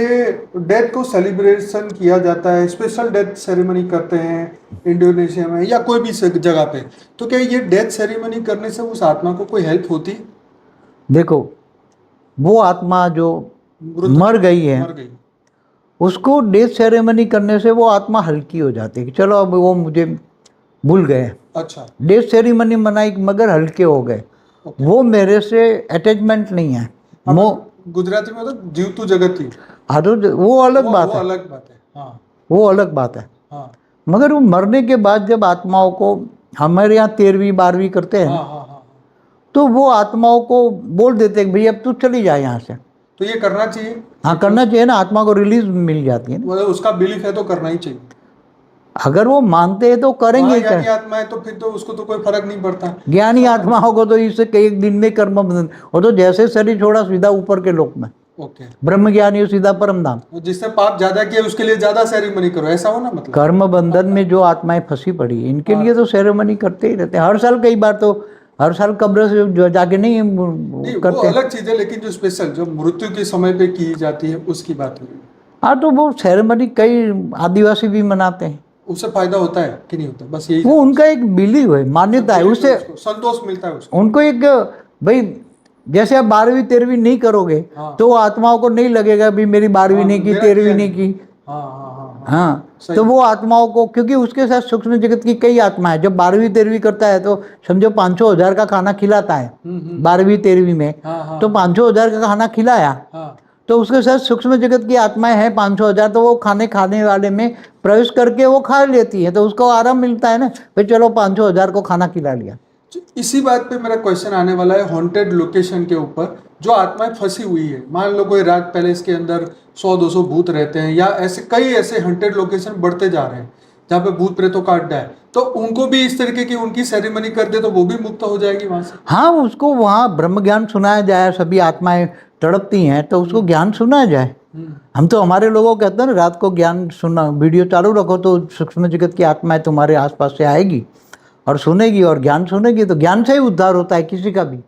Death को celebration किया जाता है, स्पेशल डेथ सेरेमनी करते हैं इंडोनेशिया में या कोई भी जगह पे, तो क्या ये डेथ सेरेमनी करने से उस आत्मा को कोई हेल्प होती है? देखो, वो आत्मा जो मर गई है, मर गई। उसको डेथ सेरेमनी करने से वो आत्मा हल्की हो जाती है कि चलो अब वो मुझे भूल गए। अच्छा। डेथ सेरेमनी मनाई मगर हल्के हो गए। वो मेरे से अटैचमेंट नहीं है। गुजराती में तो जीवतु जगत ही। हाँ, तो वो अलग बात वो है। अलग बात है। हाँ, वो अलग बात है। हाँ, मगर वो मरने के बाद जब आत्माओं को, हमारे यहाँ 13वीं 12वीं करते हैं, हाँ, हाँ, हाँ, तो वो आत्माओं को बोल देते हैं भाई अब तू चली जाए यहाँ से। तो ये करना चाहिए। हाँ, करना चाहिए ना, आत्मा को रिलीज मिल जाती है ना। मतलब उसका बिलीफ है तो करना ही चाहिए। अगर वो मानते हैं तो करेंगे। ज्ञानी आत्मा है तो फिर तो उसको तो कोई फर्क नहीं पड़ता। ज्ञानी आत्माओं को तो इससे कई दिन में कर्म बंधन, वो तो जैसे शरीर छोड़ा सीधा ऊपर के लोक में। ओके। ब्रह्म ज्ञानी सीधा परम धाम। जिससे पाप ज्यादा किया उसके लिए ज्यादा सेरेमनी करो, ऐसा हो ना मतलब। कर्म बंधन में जो आत्माएं फंसी पड़ी है, इनके लिए तो सेरेमनी करते ही रहते हैं हर साल। कई बार तो हर साल कब्र से जो जाके नहीं करते। वो अलग चीज है, लेकिन जो स्पेशल जो मृत्यु के समय पे की जाती है उसकी बात हो रही है। हाँ, तो वो सेरेमनी कई आदिवासी भी मनाते हैं। उससे फायदा होता है कि नहीं होता, बस यही वो उनका एक बिलीव है, मान्यता है, उससे संतोष मिलता है उसको। उनको एक, भाई जैसे आप 12वीं 13वीं नहीं करोगे तो आत्माओं को नहीं लगेगा भी मेरी 12वीं नहीं की, 13वीं नहीं की। हाँ, तो वो आत्माओं को, क्योंकि उसके साथ सूक्ष्म जगत की कई आत्माएं, जब 12वीं 13वीं करता है तो समझो 500,000 का खाना खिलाता है 12वीं 13वीं में। तो 500,000 का खाना खिलाया तो उसके साथ सूक्ष्म जगत की आत्माएं हैं 500,000, तो वो खाने वाले में प्रवेश करके वो खा लेती है, तो उसको आराम मिलता है ना, भाई चलो 500,000 को खाना खिला लिया। इसी बात पे मेरा क्वेश्चन आने वाला है, हॉन्टेड लोकेशन के ऊपर जो आत्माएं फंसी हुई है। मान लो कोई राज पैलेस के अंदर 100-200 भूत रहते हैं, या ऐसे कई ऐसे हॉन्टेड लोकेशन बढ़ते जा रहे हैं जहाँ पे भूत प्रेतों का अड्डा है, तो उनको भी इस तरीके की उनकी सेरेमनी कर दे तो वो भी मुक्त हो जाएगी वहां से। हाँ, उसको वहाँ ब्रह्म ज्ञान सुनाया जाए। सभी आत्माएं तड़पती हैं तो उसको ज्ञान सुनाया जाए। हम तो हमारे लोगों को कहते हैं ना, रात को ज्ञान सुना, वीडियो चालू रखो तो सूक्ष्म जगत की आत्माएं तुम्हारे आसपास से आएगी और सुनेगी और ज्ञान सुनेगी, तो ज्ञान से ही उद्धार होता है किसी का भी।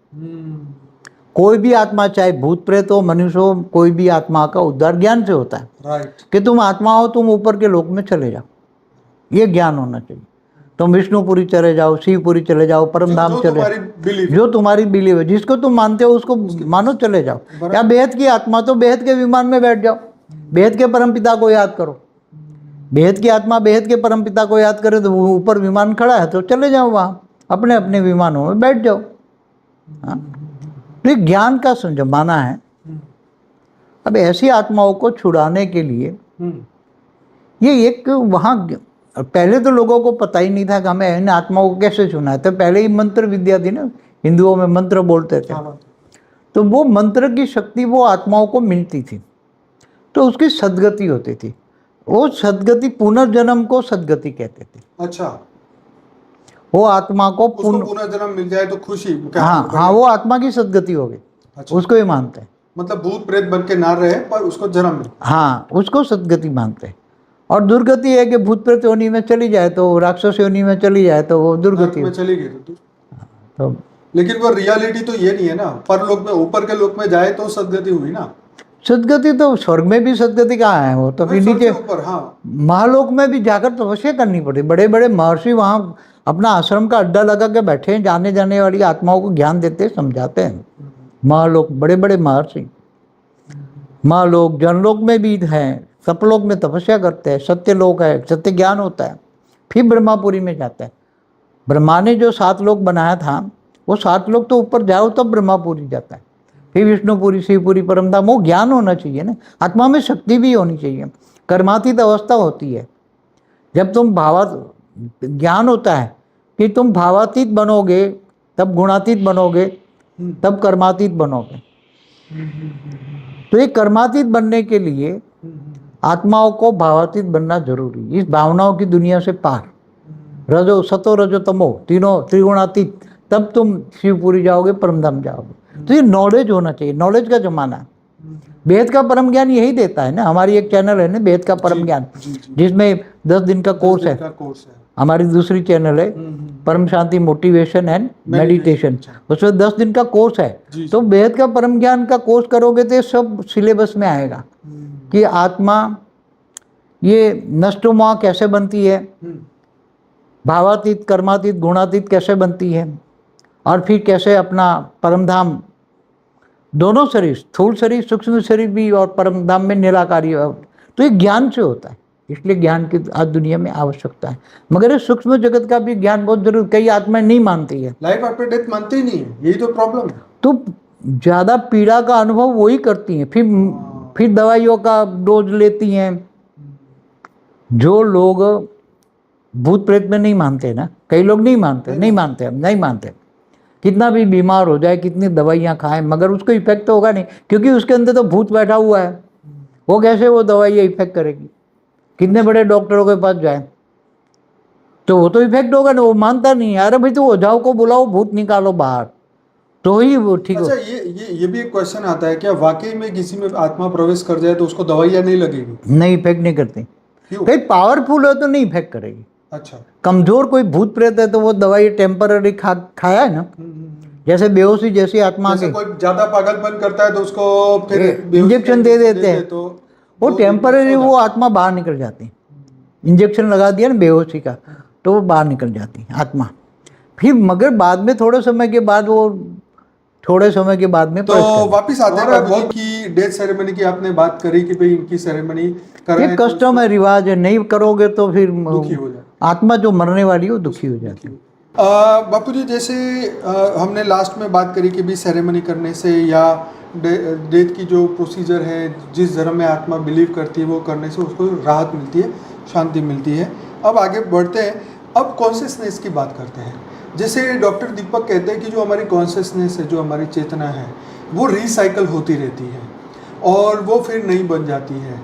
कोई भी आत्मा, चाहे भूत प्रेत हो, मनुष्य हो, कोई भी आत्मा का उद्धार ज्ञान से होता है। राइट। कि तुम आत्मा हो, तुम ऊपर के लोक में चले जाओ, ये ज्ञान होना चाहिए। तुम विष्णुपुरी चले जाओ, शिवपुरी चले जाओ, परम धाम चले जाओ, जो तुम्हारी बिलीव है, जिसको तुम मानते हो उसको मानो, चले जाओ। या बेहद की आत्मा तो बेहद के विमान में बैठ जाओ, बेहद के परमपिता को याद करो। बेहद की आत्मा बेहद के परमपिता को याद करे तो ऊपर विमान खड़ा है तो चले जाओ वहाँ, अपने अपने विमानों में बैठ जाओ। हाँ, तो ज्ञान का जमाना है। अब ऐसी आत्माओं को छुड़ाने के लिए ये एक वहाँ, पहले तो लोगों को पता ही नहीं था कि हमें इन आत्माओं को कैसे छूना है। तो पहले ही मंत्र विद्या थी ना, हिंदुओं में मंत्र बोलते थे, तो वो मंत्र की शक्ति वो आत्माओं को मिलती थी, तो उसकी सदगति होती थी। वो सदगति, पुनर्जन्म को सदगति कहते थे। अच्छा। वो आत्मा को पुनर्जन्म मिल जाए तो खुशी। हाँ, वो आत्मा की सदगति हो गई। अच्छा। उसको ही मानते हैं, मतलब भूत प्रेत बन के ना रहे पर उसको जन्म मिले। हाँ, उसको सदगति मानते हैं। और दुर्गति है कि भूत प्रेत योनि में चली जाए तो, राक्षस योनि में चली जाए तो वो दुर्गति में चली गई तो। लेकिन वो रियलिटी तो ये नहीं है ना, परलोक में, ऊपर के लोक में जाए तो सदगति हुई ना। सदगति तो स्वर्ग में भी सदगति कहाँ है, वो तो नीचे ऊपर। हाँ, महालोक में भी जाकर तपस्या करनी पड़ी। बड़े बड़े महर्षि वहाँ अपना आश्रम का अड्डा लगा के बैठे हैं, जाने जाने वाली आत्माओं को ज्ञान देते समझाते हैं। महालोक, बड़े बड़े महर्षि, महालोक, जनलोक में भी हैं, सपलोक में तपस्या करते हैं, सत्यलोक है, सत्य ज्ञान होता है। फिर ब्रह्मापुरी में जाते हैं। ब्रह्मा ने जो 7 लोक बनाया था, वो 7 लोक तो ऊपर जाओ तब ब्रह्मापुरी जाता है, फिर विष्णुपुरी, शिवपुरी, परमधाम। वो ज्ञान होना चाहिए ना, आत्मा में शक्ति भी होनी चाहिए। कर्मातीत अवस्था होती है जब तुम ज्ञान होता है कि तुम भावातीत बनोगे, तब गुणातीत बनोगे, तब कर्मातीत बनोगे। तो ये कर्मातीत बनने के लिए आत्माओं को भावातीत बनना जरूरी। इस भावनाओं की दुनिया से पार, रजो सतो रजो तमो, तीनों त्रिगुणातीत, तब तुम शिवपुरी जाओगे, परमधाम जाओगे। तो ये नॉलेज होना चाहिए, नॉलेज का जमाना है। वेद का परम ज्ञान यही देता है ना। हमारी एक चैनल है ना, वेद का परम ज्ञान, जिसमें 10 दिन का कोर्स है। हमारी दूसरी चैनल है परम शांति मोटिवेशन एंड मेडिटेशन, उसमें 10 दिन का कोर्स है। तो वेद का परम ज्ञान का कोर्स करोगे तो सब सिलेबस में आएगा। कि आत्मा ये नष्टोमोह कैसे बनती है, भावातीत कर्मातीत गुणातीत कैसे बनती है, और फिर कैसे अपना परमधाम, दोनों शरीर, स्थूल शरीर सूक्ष्म शरीर भी और परमधाम में निराकारी, तो ये ज्ञान से होता है। इसलिए ज्ञान की आज दुनिया में आवश्यकता है। मगर इस सूक्ष्म जगत का भी ज्ञान बहुत जरूरी, कई आत्माएं नहीं मानती है, लाइफ आफ्टर डेथ मानते ही नहीं है, यही तो प्रॉब्लम है। तो ज़्यादा पीड़ा का अनुभव वही करती हैं, फिर दवाइयों का डोज लेती हैं। जो लोग भूत प्रेत में नहीं मानते ना, कई लोग नहीं मानते, कितना भी बीमार हो जाए, कितनी दवाइयाँ खाएं, मगर उसको इफेक्ट तो होगा नहीं, क्योंकि उसके अंदर तो भूत बैठा हुआ है। वो कैसे वो दवाइयाँ इफेक्ट करेगी? कितने बड़े डॉक्टरों के पास जाए तो वो तो इफेक्ट होगा ना, वो मानता नहीं है। अरे भाई तो ओझाओं को बुलाओ, भूत निकालो बाहर, तो ही वो ठीक हो। अच्छा, ये भी एक क्वेश्चन आता है, क्या वाकई में किसी में आत्मा प्रवेश कर जाए तो उसको दवाइयाँ नहीं लगेगी? नहीं, इफेक्ट नहीं करती। क्यों? कहीं पावरफुल है तो नहीं इफेक्ट करेगी। अच्छा। कमजोर कोई भूत प्रेत है तो वो दवाई टेम्पररी खाया है ना, जैसे बेहोशी जैसी आत्मा जैसे के कोई ज्यादा पागलपन करता है तो उसको फिर इंजेक्शन दे देते हैं, तो वो टेम्पररी वो आत्मा बाहर निकल जाती है। इंजेक्शन लगा दिया ना बेहोशी का, तो वो बाहर निकल जाती है आत्मा। फिर मगर बाद में थोड़े समय के बाद में तो वापिस आते हैं बाबू जी की डेथ सेरेमनी की आपने बात करी कि भाई इनकी सेरेमनी ये कस्टम है, रिवाज है, नहीं करोगे तो फिर दुखी हो जाए, आत्मा जो मरने वाली है वो दुखी हो जाती है। बापू जी जैसे हमने लास्ट में बात करी कि भी सेरेमनी करने से या डेथ की जो प्रोसीजर है, जिस धर्म में आत्मा बिलीव करती है वो करने से उसको राहत मिलती है, शांति मिलती है। अब आगे बढ़ते हैं, अब कॉन्शियसनेस की बात करते हैं। जैसे डॉक्टर दीपक कहते हैं कि जो हमारी कॉन्शियसनेस है, जो हमारी चेतना है, वो रिसाइकल होती रहती है और वो फिर नई बन जाती है।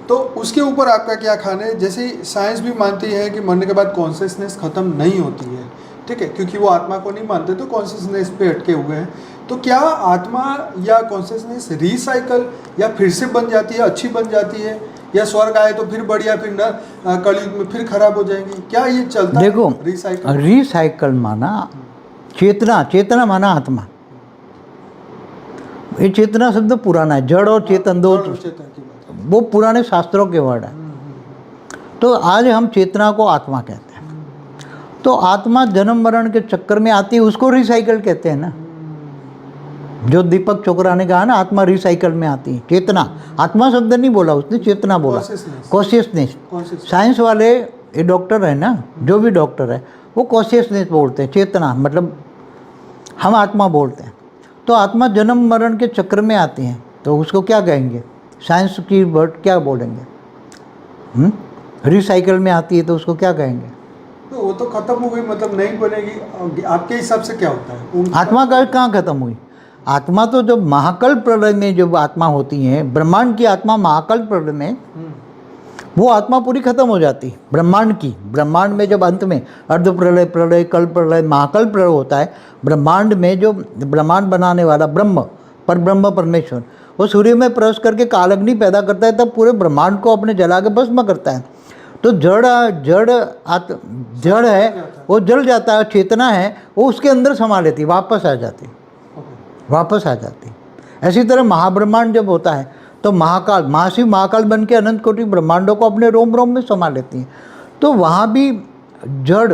तो उसके ऊपर आपका क्या ख्याल है? जैसे साइंस भी मानती है कि मरने के बाद कॉन्शियसनेस ख़त्म नहीं होती है, ठीक है, क्योंकि वो आत्मा को नहीं मानते तो कॉन्शियसनेस पे अटके हुए हैं। तो क्या आत्मा या कॉन्शियसनेस रिसाइकल या फिर से बन जाती है, अच्छी बन जाती है, या स्वर्ग आए तो फिर बढ़िया, फिर न कलयुग में फिर खराब हो जाएंगी? क्या ये चलता है? देखो, रिसाइकल माना चेतना माना आत्मा। ये चेतना शब्द पुराना है, जड़ और चेतन दो, वो पुराने शास्त्रों के वर्ड है। तो आज हम चेतना को आत्मा कहते हैं। तो आत्मा जन्म मरण के चक्कर में आती है, उसको रिसाइकल कहते हैं ना। जो दीपक चोपड़ा ने कहा ना, आत्मा रिसाइकल में आती है। चेतना, आत्मा शब्द नहीं बोला उसने, चेतना बोला, कॉन्शियसनेस। साइंस वाले, ये डॉक्टर है ना, जो भी डॉक्टर है वो कॉन्शियसनेस बोलते हैं, चेतना मतलब हम आत्मा बोलते हैं। तो आत्मा जन्म मरण के चक्र में आती है, तो उसको क्या कहेंगे? साइंस की वर्ड क्या बोलेंगे? रिसाइकल में आती है तो उसको क्या कहेंगे? तो वो तो खत्म हो गई, मतलब नहीं बनेगी। आपके हिसाब से क्या होता है? आत्मा का कहाँ खत्म हुई? आत्मा तो जब महाकल्प प्रलय में जब आत्मा होती है, ब्रह्मांड की आत्मा महाकल्प प्रलय में, वो आत्मा पूरी खत्म हो जाती है ब्रह्मांड की। ब्रह्मांड में जब अंत में अर्ध प्रलय, प्रलय, कल्प प्रलय, महाकल्प प्रलय होता है, ब्रह्मांड में जो ब्रह्मांड बनाने वाला ब्रह्म, पर ब्रह्म परमेश्वर, वो सूर्य में प्रवेश करके कालअग्नि पैदा करता है, तब पूरे ब्रह्मांड को अपने जला के भस्म करता है। तो जड़ है, वो जल जाता है, चेतना है वो उसके अंदर समा लेती, वापस आ जाती। ऐसी तरह महाब्रह्मांड जब होता है तो महाकाल, महाशिव महाकाल बन के अनंत कोटि ब्रह्मांडों को अपने रोम रोम में समा लेती हैं। तो वहाँ भी जड़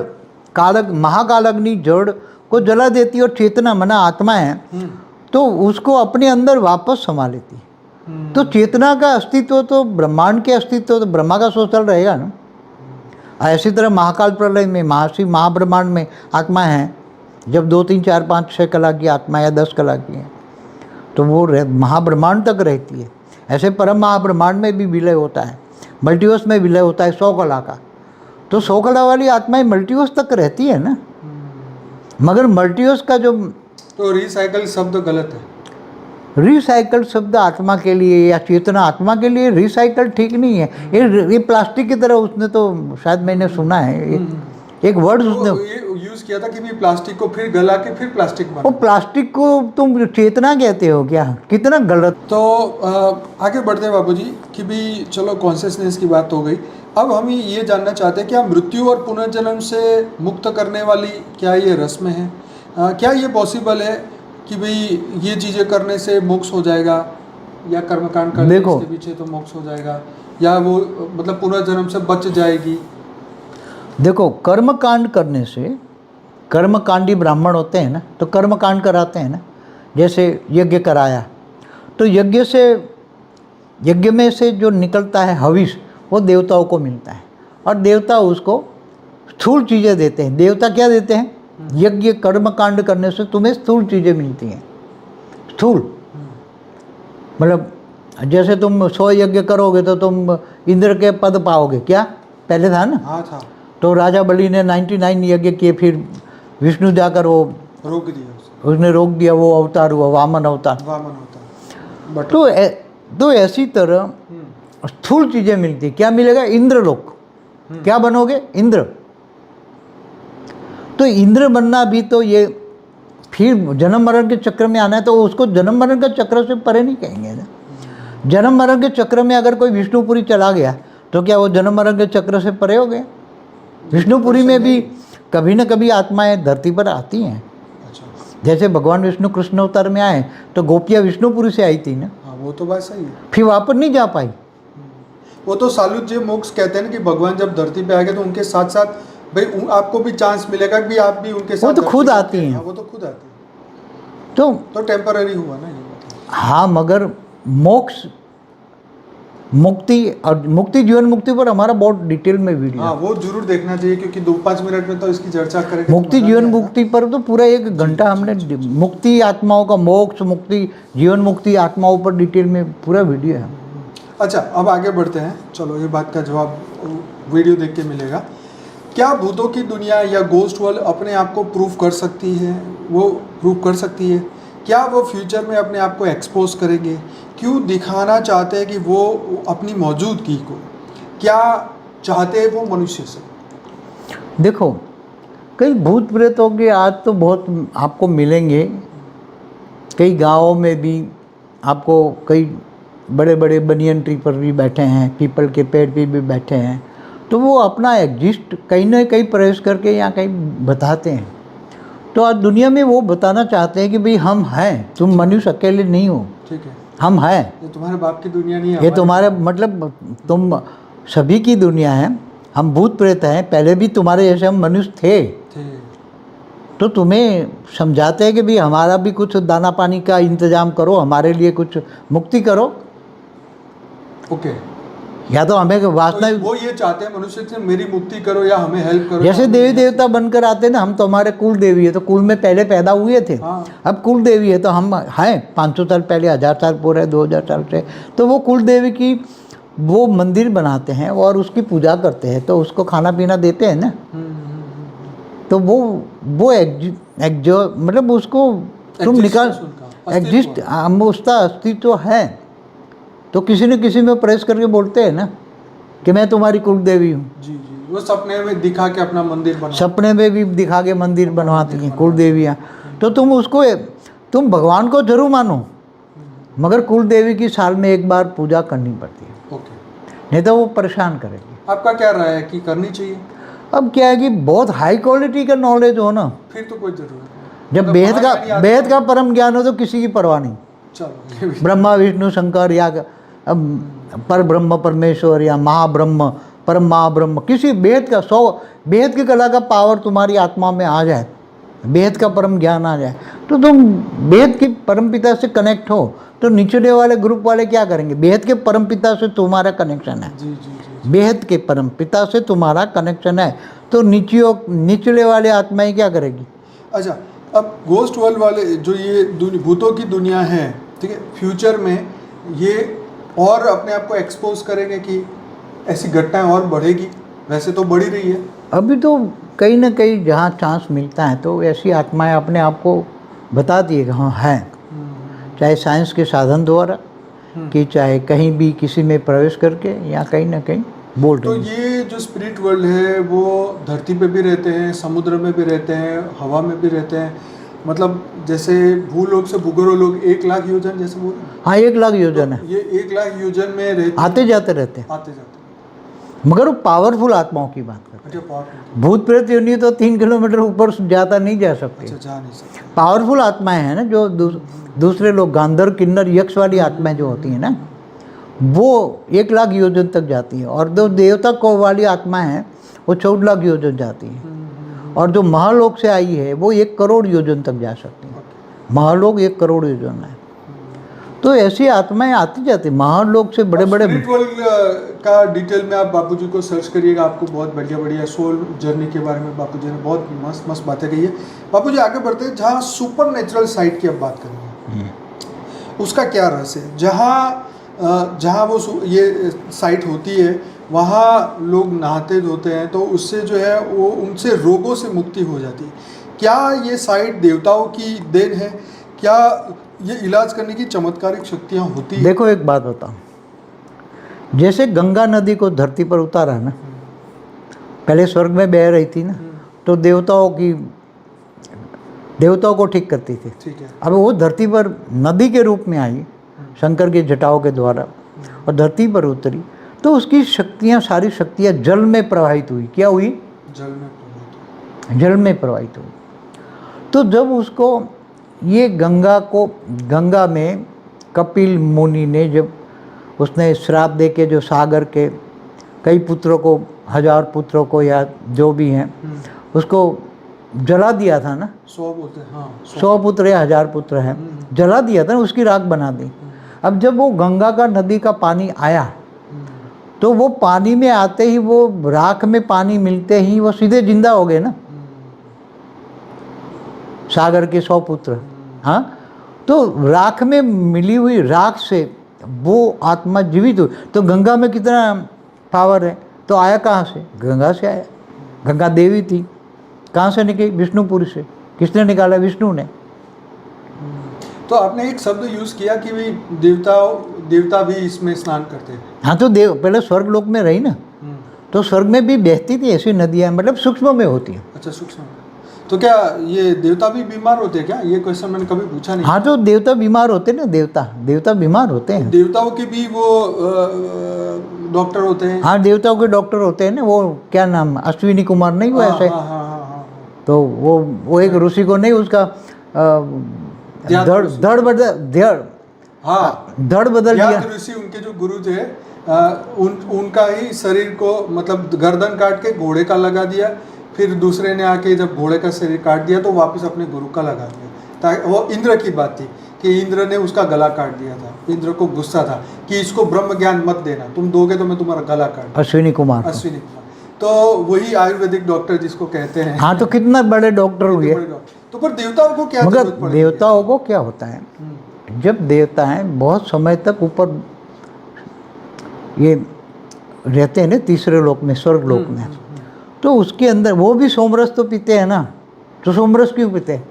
महाकाल अग्नि जड़ को जला देती है, और चेतना मना आत्मा है तो उसको अपने अंदर वापस समा लेती है। तो चेतना का अस्तित्व तो ब्रह्मांड के अस्तित्व तो ब्रह्मा का सोचल रहेगा ना। ऐसी तरह महाकाल प्रलय में, महाशिव महाब्रह्मांड में आत्मा है, जब 2 3 4 5 6 कला की आत्मा या 10 कला की है तो वो महाब्रह्मांड तक रहती है। ऐसे परम महाब्रह्मांड में भी विलय होता है, मल्टीवर्स में विलय होता है 100 कला का। तो 100 कला वाली आत्माएं मल्टीवर्स तक रहती है ना। मगर मल्टीवर्स का जो, तो रिसाइकल शब्द गलत है। रिसाइकल शब्द आत्मा के लिए या चेतना आत्मा के लिए रिसाइकल ठीक नहीं है। ये प्लास्टिक की तरह, उसने तो शायद मैंने सुना है एक वर्ड उसने यूज किया था कि भी प्लास्टिक को फिर गला के फिर प्लास्टिक बना। वो प्लास्टिक को तुम चेतना कहते हो क्या? कितना गलत। तो आगे बढ़ते हैं बाबूजी कि भी चलो कॉन्शियसनेस की बात हो गई। अब हम ये जानना चाहते हैं, क्या मृत्यु और पुनर्जन्म से मुक्त करने वाली क्या ये रस्म है? क्या ये पॉसिबल है कि भाई ये चीज़ें करने से मोक्ष हो जाएगा? या कर्मकांड करके देखो। इसके पीछे तो मोक्ष हो जाएगा, या वो मतलब पुनर्जन्म से बच जाएगी? देखो, कर्म कांड करने से, कर्मकांडी ब्राह्मण होते हैं ना, तो कर्म कांड कराते हैं ना, जैसे यज्ञ कराया, तो यज्ञ में से जो निकलता है हविष, वो देवताओं को मिलता है, और देवता उसको स्थूल चीज़ें देते हैं। देवता क्या देते हैं? यज्ञ कर्म कांड करने से तुम्हें स्थूल चीज़ें मिलती हैं। स्थूल मतलब जैसे तुम 100 यज्ञ करोगे तो तुम इंद्र के पद पाओगे, क्या पहले था ना? हाँ था, तो राजा बलि ने 99 यज्ञ किए, फिर विष्णु जाकर वो रोक दिया उसे, उसने रोक दिया, वो अवतार हुआ वामन अवतार। वामन होता बट तो ऐसी तरह स्थूल चीज़ें मिलती। क्या मिलेगा? इंद्रलोक। क्या बनोगे? इंद्र। तो इंद्र बनना भी तो ये फिर जन्म मरण के चक्र में आना है, तो उसको जन्म मरण के चक्र से परे नहीं कहेंगे ना। जन्म मरण के चक्र में अगर कोई विष्णुपुरी चला गया तो क्या वो जन्म मरण के चक्र से परे हो गया? विष्णुपुरी में भी कभी न कभी आत्माएं धरती पर आती हैं। अच्छा, जैसे भगवान विष्णु कृष्ण अवतार में आए तो गोपियाँ विष्णुपुरी से आई थी ना, हाँ वो तो बात सही है। फिर वापस नहीं जा पाई। वो तो सालुज्य मोक्ष कहते हैं ना कि भगवान जब धरती पे आएंगे तो उनके साथ साथ भाई आपको भी चांस मिलेगा कि आप भी उनके साथ। वो तो धरती खुद पे आती आते हैं। हाँ, वो तो खुद आती है, तो टेम्पररी हुआ ना ये मतलब। हाँ, मगर मोक्ष, मुक्ति और मुक्ति, जीवन मुक्ति पर हमारा बहुत डिटेल में वीडियो हाँ है। वो जरूर देखना चाहिए, क्योंकि 2-5 मिनट में तो इसकी चर्चा करेंगे तो मुक्ति मजा जीवन नहीं आएगा। मुक्ति पर तो पूरा 1 घंटा हमने मुक्ति आत्माओं का, मोक्ष मुक्ति जीवन मुक्ति आत्माओं पर डिटेल में पूरा वीडियो है। अच्छा, अब आगे बढ़ते हैं। चलो, ये बात का जवाब वीडियो देख के मिलेगा। क्या भूतों की दुनिया या गोस्ट वर्ल्ड अपने आप को प्रूव कर सकती है? वो प्रूव कर सकती है? क्या वो फ्यूचर में अपने आप को एक्सपोज करेंगे? क्यों दिखाना चाहते हैं कि वो अपनी मौजूदगी को? क्या चाहते हैं वो मनुष्य से? देखो, कई भूत प्रेतों के आज तो बहुत आपको मिलेंगे। कई गांवों में भी आपको कई बड़े बड़े बनियन ट्री पर भी बैठे हैं, पीपल के पेड़ पे भी बैठे हैं, तो वो अपना एग्जिस्ट कहीं ना कहीं प्रवेश करके या कहीं बताते हैं। तो आज दुनिया में वो बताना चाहते हैं कि भाई हम हैं, तुम मनुष्य अकेले नहीं हो, ठीक है, हम हैं। ये तुम्हारे बाप की दुनिया नहीं है, ये हमारी। तुम्हारे मतलब तुम सभी की दुनिया है। हम भूत प्रेत हैं, पहले भी तुम्हारे जैसे हम मनुष्य थे। तो तुम्हें समझाते हैं कि भाई हमारा भी कुछ दाना पानी का इंतजाम करो, हमारे लिए कुछ मुक्ति करो। ओके, या तो हमें वासना, तो वो ये चाहते हैं मनुष्य से मेरी मुक्ति करो या हमें हेल्प करो। जैसे देवी देवता बनकर आते हैं ना, हम तो हमारे कुल देवी है, तो कुल में पहले पैदा हुए थे। हाँ। अब कुल देवी है तो हम हैं 500 साल पहले, 1000 साल पूरे, 2000 साल से। तो वो कुल देवी की वो मंदिर बनाते हैं और उसकी पूजा करते हैं, तो उसको खाना पीना देते हैं ना। तो वो जो मतलब उसको तुम निकाल एग्जिस्ट, हम उसका अस्तित्व है। तो किसी न किसी में प्रेस करके बोलते हैं ना कि मैं तुम्हारी कुल देवी हूँ। जी जी, वो सपने में दिखा के अपना मंदिर बना, सपने में भी दिखा के मंदिर बनवाती हैं कुल देवियाँ। तो तुम भगवान को जरूर मानो, मगर कुल देवी की साल में 1 बार पूजा करनी पड़ती है, ओके। नहीं तो वो परेशान करेगी। आपका क्या राय है कि करनी चाहिए? अब क्या है कि बहुत हाई क्वालिटी का नॉलेज हो ना, फिर तो कोई जरूरत नहीं। जब मतलब वेद का परम ज्ञान हो तो किसी की परवाह नहीं। चलो, ये भी ब्रह्मा विष्णु शंकर या अब पर ब्रह्म परमेश्वर या महाब्रह्म परम महाब्रह्म, किसी वेद की कला का पावर तुम्हारी आत्मा में आ जाए, वेद का परम ज्ञान आ जाए, तो तुम वेद के परम पिता से कनेक्ट हो। तो निचले वाले ग्रुप वाले क्या करेंगे? वेद के परम पिता से तुम्हारा कनेक्शन है, जी जी जी। वेद के परम पिता से तुम्हारा कनेक्शन है, तो निचले वाले आत्माएं क्या करेगी? अच्छा, अब गोस्ट वर्ल्ड वाले जो ये भूतों की दुनिया है, ठीक है, फ्यूचर में ये और अपने आप को एक्सपोज करेंगे कि ऐसी घटनाएं और बढ़ेगी? वैसे तो बढ़ ही रही है। अभी तो कहीं ना कहीं जहाँ चांस मिलता है तो ऐसी आत्माएं अपने आप को बताती है कि हाँ हैं, चाहे साइंस के साधन द्वारा कि चाहे कहीं भी किसी में प्रवेश करके या कहीं ना कहीं बोल तो रही है। ये जो स्पिरिट वर्ल्ड है वो धरती पे भी रहते हैं, समुद्र में भी रहते हैं, हवा में भी रहते हैं, मतलब जैसे भूलोक से भूगोल लोग 1 लाख योजन जैसे बोल, हाँ 1 लाख योजन है, ये 1 लाख योजन में रहते आते जाते रहते हैं। आते जाते हैं। मगर वो पावरफुल आत्माओं की बात करते अच्छा पावर हैं। भूत प्रेत योनि तो 3 किलोमीटर ऊपर ज़्यादा नहीं जा सकते। अच्छा जा नहीं सकते। पावरफुल आत्माएं हैं ना, जो दूसरे लोग गांधर्व किन्नर यक्ष वाली आत्माएं जो होती हैं ना, वो 1 लाख योजन तक जाती हैं। और जो देवता को वाली आत्माएं हैं वो 14 लाख योजन जाती हैं। और जो महालोक से आई है वो 1 करोड़ योजन तक जा सकती हैं। महालोक 1 करोड़ योजन है। तो ऐसी आत्माएं आती जाती। महालोक से बड़े बड़े स्पिरिचुअल का डिटेल में आप बापूजी को सर्च करिएगा, आपको बहुत बढ़िया बढ़िया सोल जर्नी के बारे में बापूजी ने बहुत मस्त मस्त बातें कही है। बापूजी आगे बढ़ते हैं, जहाँ सुपर नेचुरल साइट की अब बात करेंगे, उसका क्या रहस्य है? जहाँ वो ये साइट होती है वहाँ लोग नहाते धोते हैं, तो उससे जो है वो उनसे रोगों से मुक्ति हो जाती है। क्या ये साइट देवताओं की देन है? क्या ये इलाज करने की चमत्कारिक शक्तियाँ होती है? देखो एक बात बताऊं, जैसे गंगा नदी को धरती पर उतारा ना, पहले स्वर्ग में बह रही थी ना, तो देवताओं को ठीक करती थी। ठीक है। अब वो धरती पर नदी के रूप में आई शंकर के जटाओं के द्वारा और धरती पर उतरी, तो उसकी शक्तियाँ, सारी शक्तियाँ जल में प्रवाहित हुई। क्या हुई? जल में प्रवाहित हुई। तो जब उसको ये गंगा में कपिल मुनि ने जब उसने श्राप दे के जो सागर के कई पुत्रों को, 1000 पुत्रों को या जो भी हैं, उसको जला दिया था ना। 100 बोलते हैं, हाँ 100 पुत्र या 1000 पुत्र हैं, जला दिया था ना, उसकी राख बना दी। अब जब वो गंगा का नदी का पानी आया, तो वो पानी में आते ही, वो राख में पानी मिलते ही वो सीधे जिंदा हो गए ना, सागर के 100 पुत्र। हाँ, तो राख में मिली हुई राख से वो आत्मा जीवित हुई। तो गंगा में कितना पावर है? तो आया कहाँ से? गंगा से आया। गंगा देवी थी, कहाँ से निकली? विष्णुपुरी से। किसने निकाला? विष्णु ने। तो आपने एक शब्द यूज किया कि भाई देवता भी इसमें स्नान करते हैं। हाँ, तो पहले स्वर्ग लोक में रही ना, तो स्वर्ग में भी बहती थी ऐसी नदियाँ, मतलब सूक्ष्म में होती हैं। अच्छा, सूक्ष्म। तो क्या ये देवता भी बीमार होते हैं क्या? ये क्वेश्चन मैंने कभी पूछा नहीं। हाँ, तो देवता बीमार होते हैं ना, देवता बीमार होते हैं। देवताओं के भी वो डॉक्टर होते हैं? हाँ, देवताओं के डॉक्टर होते हैं ना। वो क्या नाम, अश्विनी कुमार नहीं हुआ ऐसे? हाँ। तो वो एक ऋषि को नहीं, उसका धड़ बदल दिया। ऋषि उनके जो गुरु थे, उनका ही शरीर को, मतलब गर्दन काट के घोड़े का लगा दिया, फिर दूसरे ने आके जब घोड़े का शरीर काट दिया तो वापस अपने गुरु का लगा दिया। ताकि वो इंद्र की बात थी कि इंद्र ने उसका गला काट दिया था। इंद्र को गुस्सा था कि इसको ब्रह्म ज्ञान मत देना, तुम दोगे तो मैं तुम्हारा गला काट। अश्विनी कुमार। तो वही आयुर्वेदिक डॉक्टर जिसको कहते हैं। हाँ, तो कितना बड़े डॉक्टर हुए। तो पर देवताओं को क्या मगर देवताओं को क्या होता है, जब देवता हैं बहुत समय तक ऊपर ये रहते हैं ना, तीसरे लोक में, स्वर्ग लोक में, तो उसके अंदर वो भी सोमरस तो पीते हैं ना। तो सोमरस क्यों पीते हैं?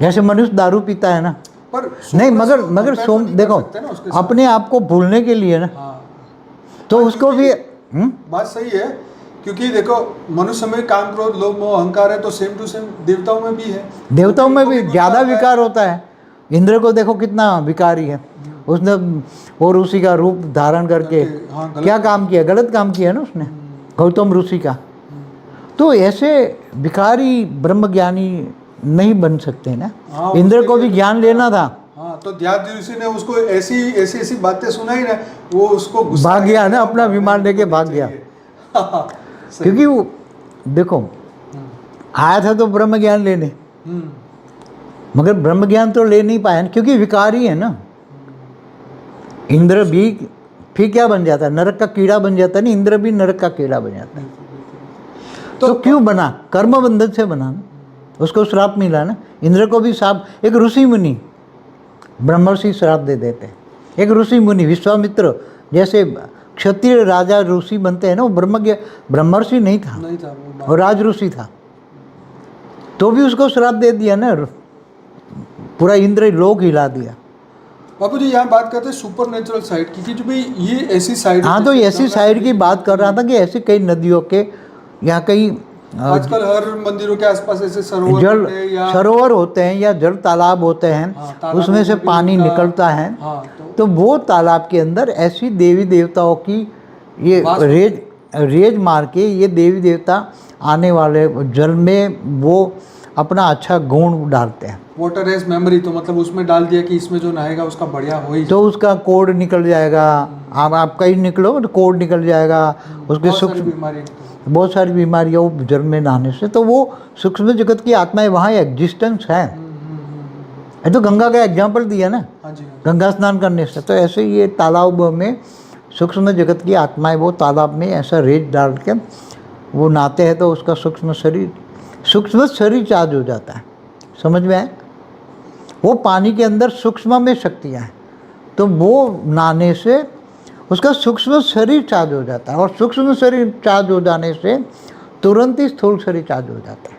जैसे मनुष्य दारू पीता है ना, पर नहीं, मगर सोम देखो, अपने आप को भूलने के लिए ना, तो उसको भी बात सही है। क्योंकि देखो, मनुष्य में काम, क्रोध, लोभ, मोह, अहंकार है, तो सेम टू सेम देवताओं में भी है। देवताओं में भी ज़्यादा विकार होता है। इंद्र को देखो कितना विकारी है, उसने और ऋषि का रूप धारण करके क्या काम किया? गलत काम किया ना उसने, गौतम ऋषि का। तो ऐसे विकारी ब्रह्मज्ञानी नहीं बन सकते ना। इंद्र को भी ज्ञान लेना था। हाँ, तो ध्यान ऋषि ने उसको ऐसी बातें सुनाई ना, वो उसको भाग गया ना, अपना विमान लेके भाग गया। क्योंकि वो देखो, आया था तो ब्रह्म ज्ञान लेने, मगर ब्रह्म ज्ञान तो ले नहीं पाया, क्योंकि विकारी है ना। इंद्र भी फिर क्या बन जाता है? नरक का कीड़ा बन जाता है ना। इंद्र भी नरक का कीड़ा बन जाता है। तो क्यों बना? कर्म बंधन से बना ना, उसको श्राप मिला ना। इंद्र को भी श्राप, एक ऋषि मुनि ब्रह्मर्षि श्राप दे देते हैं। एक ऋषि मुनि विश्वामित्र जैसे क्षत्रिय राजा ऋषि बनते हैं ना, वो ब्रह्मर्षि नहीं था, वो राज ऋषि था, तो भी उसको श्राप दे दिया ना, पूरा इंद्र लोक हिला दिया। बापू जी यहाँ बात करते हैं सुपर नेचुरल साइड की, जो भाई ये ऐसी साइड। हाँ, तो ऐसी साइड की बात कर रहा था कि ऐसी कई नदियों के, यहाँ कई आजकल हर मंदिरों के आसपास ऐसे सरोवर होते हैं या जल तालाब होते हैं, उसमें से पानी निकलता है। तो वो तालाब के अंदर ऐसी देवी देवताओं की ये रेज मार के ये देवी देवता आने वाले जल में वो अपना अच्छा गुण डालते हैं। वाटर एज मेमोरी, तो मतलब उसमें डाल दिया कि इसमें जो नहाएगा उसका बढ़िया हो ही तो उसका कोड निकल जाएगा। आप कहीं निकलो तो कोड निकल जाएगा, उसके बहुत सारी सूक्ष्म बीमारी बहुत सारी बीमारियाँ वो जल में नहाने से, तो वो सूक्ष्म जगत की आत्माएं वहाँ एग्जिस्टेंस है। ये तो गंगा का एग्जाम्पल दिया ना, हाँ जी, हाँ गंगा स्नान करने से। तो ऐसे ही ये तालाब में सूक्ष्म जगत की आत्माएं वो तालाब में ऐसा रेत डाल के वो नहाते हैं तो उसका सूक्ष्म शरीर चार्ज हो जाता है। समझ में आए? वो पानी के अंदर सूक्ष्म में शक्तियाँ हैं, तो वो नहाने से उसका सूक्ष्म शरीर चार्ज हो जाता है, और सूक्ष्म शरीर चार्ज हो जाने से तुरंत ही स्थूल शरीर चार्ज हो जाता है।